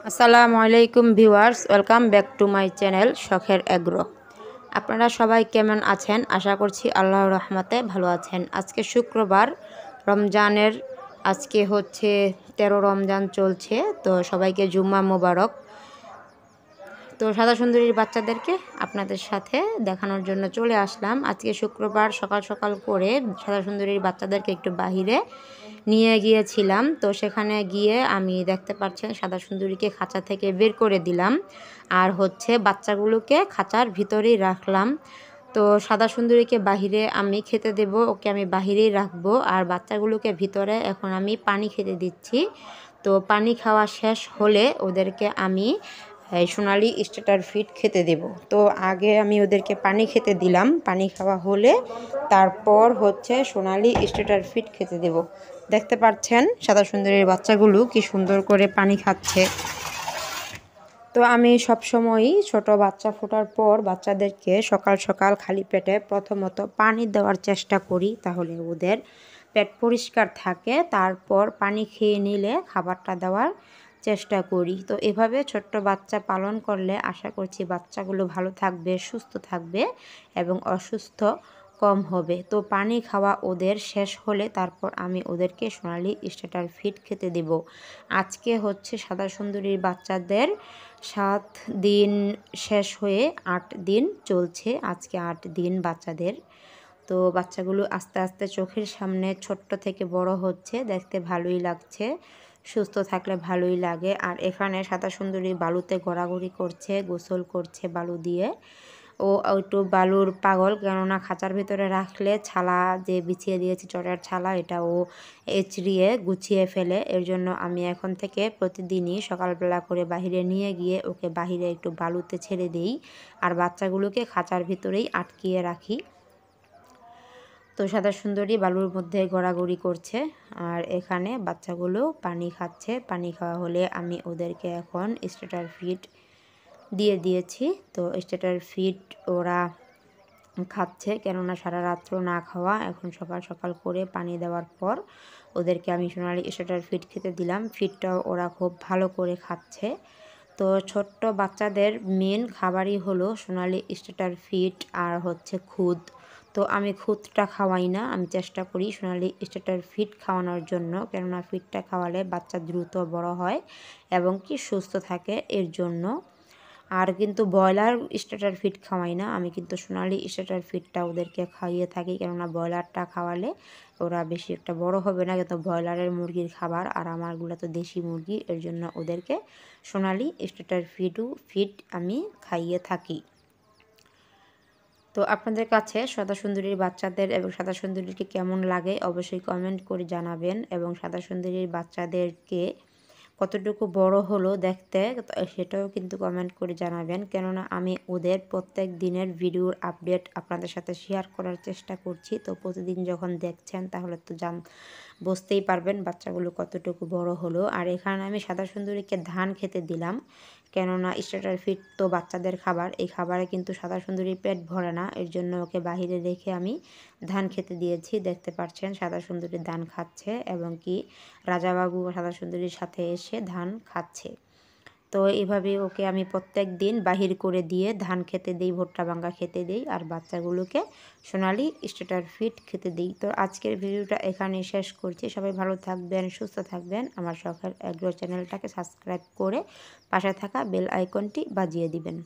আসসালামু আলাইকুম viewers, welcome back to my channel শখের এগ্রো। আপনারা সবাই কেমন আছেন? আশা করছি আল্লাহর রহমতে ভালো আছেন। আজকে শুক্রবার, রমজানের আজকে হচ্ছে 13 রমজান চলছে, তো সবাইকে জুম্মা মোবারক। তো সাদা সুন্দরীর বাচ্চাদেরকে আপনাদের সাথে দেখানোর জন্য চলে আসলাম। আজকে শুক্রবার সকাল সকাল করে সাদা সুন্দরীর বাচ্চাদেরকে একটু বাহিরে নিয়ে গিয়েছিলাম। তো সেখানে গিয়ে আমি দেখতে পাচ্ছেন সাদা সুন্দরীকে খাঁচা থেকে বের করে দিলাম, আর হচ্ছে বাচ্চাগুলোকে খাঁচার ভিতরেই রাখলাম। তো সাদা সুন্দরীকে বাহিরে আমি খেতে দেব, ওকে আমি বাহিরেই রাখবো, আর বাচ্চাগুলোকে ভিতরে এখন আমি পানি খেতে দিচ্ছি। তো পানি খাওয়া শেষ হলে ওদেরকে আমি সোনালি স্টার্টার ফিড খেতে দেব। তো আগে আমি ওদেরকে পানি খেতে দিলাম, পানি খাওয়া হলে তারপর হচ্ছে সোনালি স্টার্টার ফিড খেতে দেব। দেখতে পাচ্ছেন সাদা সুন্দরীর বাচ্চাগুলো কি সুন্দর করে পানি খাচ্ছে। তো আমি সবসময়ই ছোট বাচ্চা ফোটার পর বাচ্চাদেরকে সকাল সকাল খালি পেটে প্রথমত পানি দেওয়ার চেষ্টা করি, তাহলে ওদের পেট পরিষ্কার থাকে। তারপর পানি খেয়ে নিলে খাবারটা দেওয়ার চেষ্টা করি। তো এভাবে ছোট্ট বাচ্চা পালন করলে আশা করছি বাচ্চাগুলো ভালো থাকবে, সুস্থ থাকবে এবং অসুস্থ কম হবে। তো পানি খাওয়া ওদের শেষ হলে তারপর আমি ওদেরকে সোনালি স্টার্টার ফিড খেতে দেব। আজকে হচ্ছে সাদা সুন্দরীর বাচ্চাদের 7 দিন শেষ হয়ে 8 দিন চলছে, আজকে 8 দিন বাচ্চাদের। তো বাচ্চাগুলো আস্তে আস্তে চোখের সামনে ছোট্ট থেকে বড় হচ্ছে, দেখতে ভালোই লাগছে। সুস্থ থাকলে ভালোই লাগে। আর এখানে সাদা সুন্দরী বালুতে ঘোরাঘুরি করছে, গোসল করছে বালু দিয়ে। ও একটু বালুর পাগল, কেননা খাঁচার ভিতরে রাখলে ছালা যে বিছিয়ে দিয়েছি চটের ছালা, এটা ও এচড়িয়ে গুছিয়ে ফেলে। এর জন্য আমি এখন থেকে প্রতিদিনই সকালবেলা করে বাহিরে নিয়ে গিয়ে ওকে বাহিরে একটু বালুতে ছেড়ে দিই, আর বাচ্চাগুলোকে খাঁচার ভিতরেই আটকিয়ে রাখি। তো সাদা সুন্দরী বালুর মধ্যে ঘোরাঘুরি করছে, আর এখানে বাচ্চাগুলো পানি খাচ্ছে। পানি খাওয়া হলে আমি ওদেরকে এখন স্টার্টার ফিড দিয়ে দিয়েছি। তো স্টার্টার ফিড ওরা খাচ্ছে, কেননা সারা রাত্র না খাওয়া। এখন সকাল সকাল করে পানি দেওয়ার পর ওদেরকে আমি সোনালি স্টার্টার ফিড খেতে দিলাম। ফিডটাও ওরা খুব ভালো করে খাচ্ছে। তো ছোট্ট বাচ্চাদের মেন খাবারই হলো সোনালি স্টার্টার ফিড আর হচ্ছে খুদ। তো আমি খুদটা খাওয়াই না, আমি চেষ্টা করি সোনালি স্টার্টার ফিড খাওয়ানোর জন্য, কেননা ফিডটা খাওয়ালে বাচ্চা দ্রুত বড় হয় এবং কি সুস্থ থাকে এর জন্য। আর কিন্তু ব্রয়লার স্টার্টার ফিড খাওয়াই না, আমি কিন্তু সোনালি স্টার্টার ফিডটা ওদেরকে খাইয়ে থাকি, কেননা ব্রয়লারটা খাওয়ালে ওরা বেশি একটা বড় হবে না। কিন্তু ব্রয়লারের মুরগির খাবার, আর আমারগুলো তো দেশি মুরগি, এর জন্য ওদেরকে সোনালি স্টার্টার ফিড আমি খাইয়ে থাকি। তো আপনাদের কাছে সাদা সুন্দরীর বাচ্চাদের এবং সাদা সুন্দরীকে কেমন লাগে অবশ্যই কমেন্ট করে জানাবেন, এবং সাদা সুন্দরীর বাচ্চাদেরকে কতটুকু বড় হলো দেখতে সেটাও কিন্তু কমেন্ট করে জানাবেন, কেননা আমি ওদের প্রত্যেক দিনের ভিডিওর আপডেট আপনাদের সাথে শেয়ার করার চেষ্টা করছি। তো প্রতিদিন যখন দেখছেন তাহলে তো বুঝতেই পারবেন বাচ্চাগুলো কতটুকু বড় হলো। আর এখানে আমি সাদা সুন্দরীকে ধান খেতে দিলাম, কেননা স্টার্টার ফিড তো বাচ্চাদের খাবার, এই খাবারে কিন্তু সাদা সুন্দরীর পেট ভরে না, এর জন্য ওকে বাহিরে রেখে আমি ধান খেতে দিয়েছি। দেখতে পাচ্ছেন সাদা সুন্দরী ধান খাচ্ছে, এবং কি রাজাবাবু সাদা সুন্দরীর সাথে এসে ধান খাচ্ছে। তো এইভাবে ওকে আমি প্রত্যেক দিন বাহির করে দিয়ে ধান খেতে দিই, ভুট্টা ভাঙ্গা খেতে দিই, আর বাচ্চাগুলোকে সোনালি স্টার্টার ফিড খেতে দিই। তো আজকের ভিডিওটা এখানেই শেষ করছি। সবাই ভালো থাকবেন, সুস্থ থাকবেন। আমার শখের এগ্রো চ্যানেলটাকে সাবস্ক্রাইব করে পাশে থাকা বেল আইকনটি বাজিয়ে দিবেন।